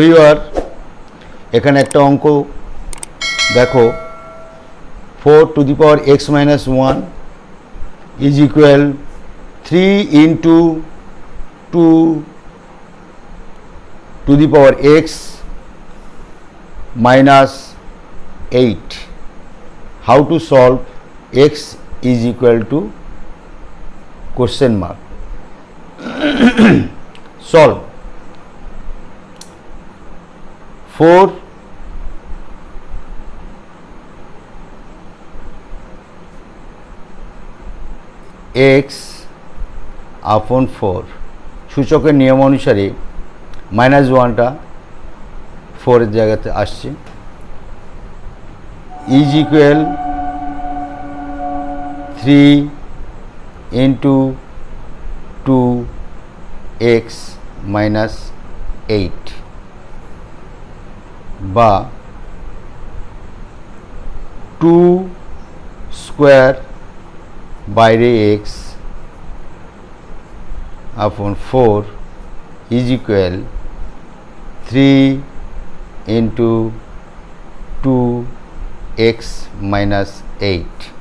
Viewer এখানে একটা অঙ্ক দেখো 4 to the power x minus 1 is equal 3 into 2 to the power x minus 8. How to solve x is equal to question mark. Solve 4 x upon 4 সূচকের নিয়ম অনুসারে minus 1টা 4 এর জায়গাতে আসছে is equal 3 into 2x minus 8 বা 2 square বাইরে x upon 4 is equal 3 into 2x minus 8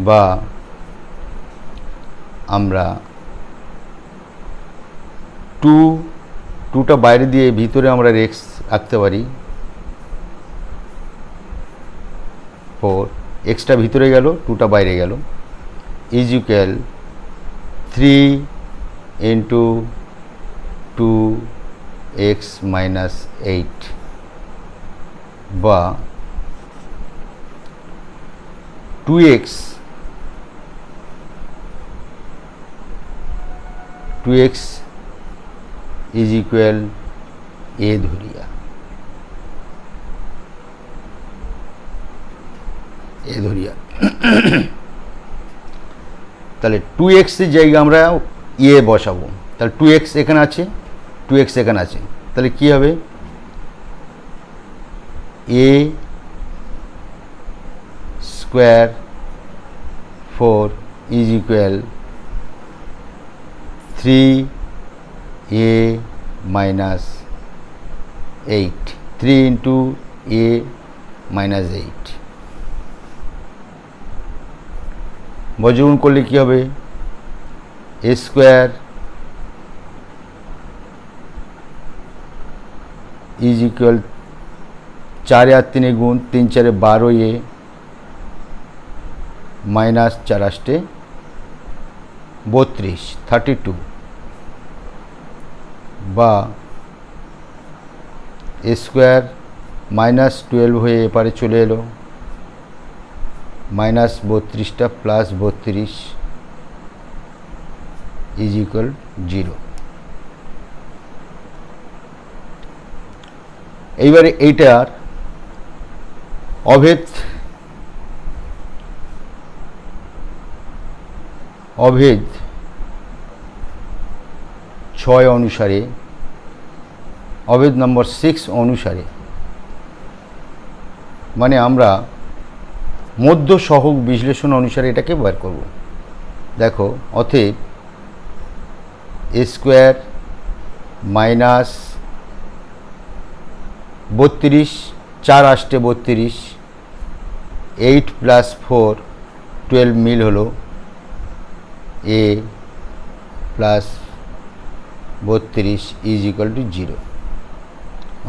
বা আমরা 2টা বাইরে দিয়ে ভিতরে আমরা এক্স রাখতে পারি 4 এক্সটা ভিতরে গেল 2টা বাইরে গেল is equal 3 into 2x minus 8 বা 2x is equal a ধরিয়া তাহলে 2x এর জায়গায় আমরা a বসাবো তাহলে 2x এখানে আছে 2x এখানে আছে তাহলে কি হবে a square 4 is equal 3a minus 8 3 into a minus 8 বজ্রগুণ করলে কি হবে a স্কোয়ার is equal 4 আর 3 গুণ 3 4 12 a মাইনাস 4 8 32 32 বা এ স্কোয়ার মাইনাস 12 হয়ে এপারে চলে এলো মাইনাস 32টা প্লাস 32 ইজ ইকুয়াল 0 এইবারে এইটার অভেদ 6 অনুসারে অভেদ নম্বর 6 অনুসারে মানে আমরা মধ্য সহগ বিশ্লেষণ অনুসারে এটাকে বের করব দেখো অতএব a স্কোয়ার মাইনাস 32 4 8 32 8 প্লাস 4 12 মিল হলো a plus 32 is equal to 0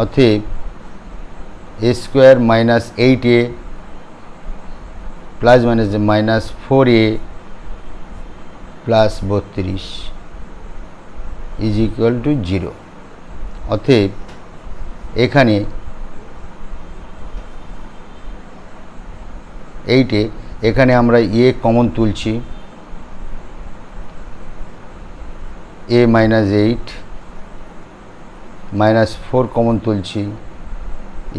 অতএব a square minus 8a plus minus minus 4a plus 32 is equal to 0 অতএব এখানে 8 এখানে আমরা a কমন তুলছি a minus 8 minus 4 কমন তুলছি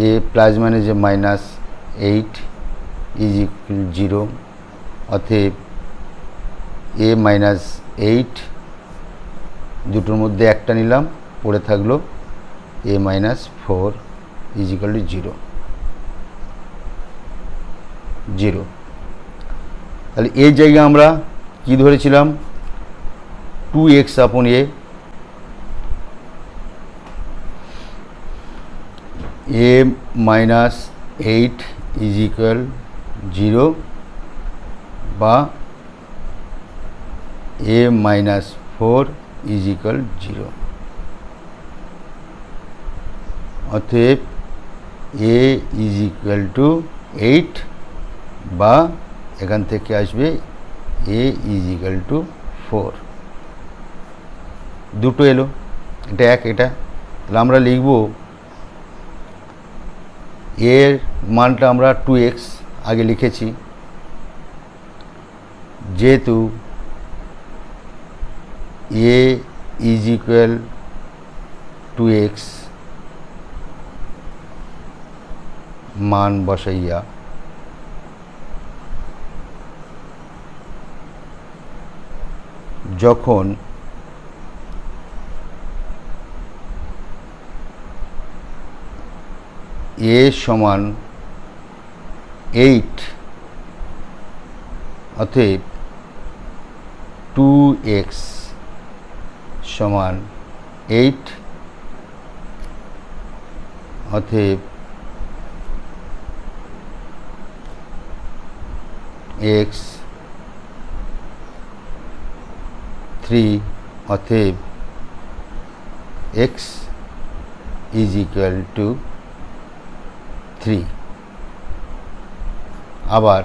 a plus minus minus 8 is equal 0 অতএব a minus 8 দুটোর মধ্যে একটা নিলাম পড়ে থাকলো a minus 4 is equal to 0 তাহলে এই জায়গায় আমরা কি ধরেছিলাম 2x upon a a minus 8 is equal 0 বা a minus 4 is equal 0। অতএব a is equal to 8 বা এখান থেকে আসবে a is equal to 4। দুটো এলো, এটা এক, এটা তাহলে আমরা লিখব এর মানটা আমরা 2x আগে লিখেছি, যেহেতু a is equal to x মান বসাইয়া যখন a সমান 8 অতএব 2x সমান 8 অতএব x 3 অতএব x is equal to 3। আবার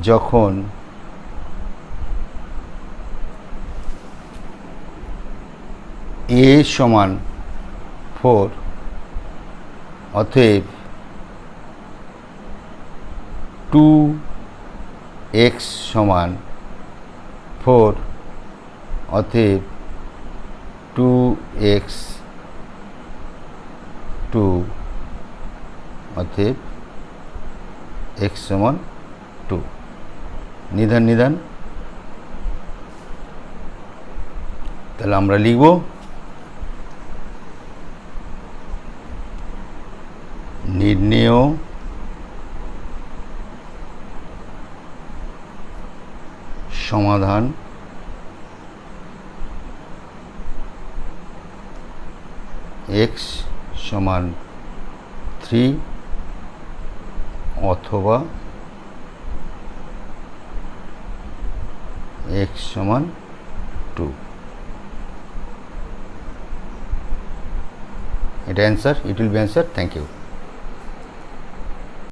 যখন a সমান 4 অতএব 2x সমান 4 অতএব 2x 2 অতএব x সমান 2। নিধান নিধান, তাহলে আমরা লিখব নির্ণেয় সমাধান x সমান 3 অথবা x সমান 2। এটা answer, it will be answer. Thank you.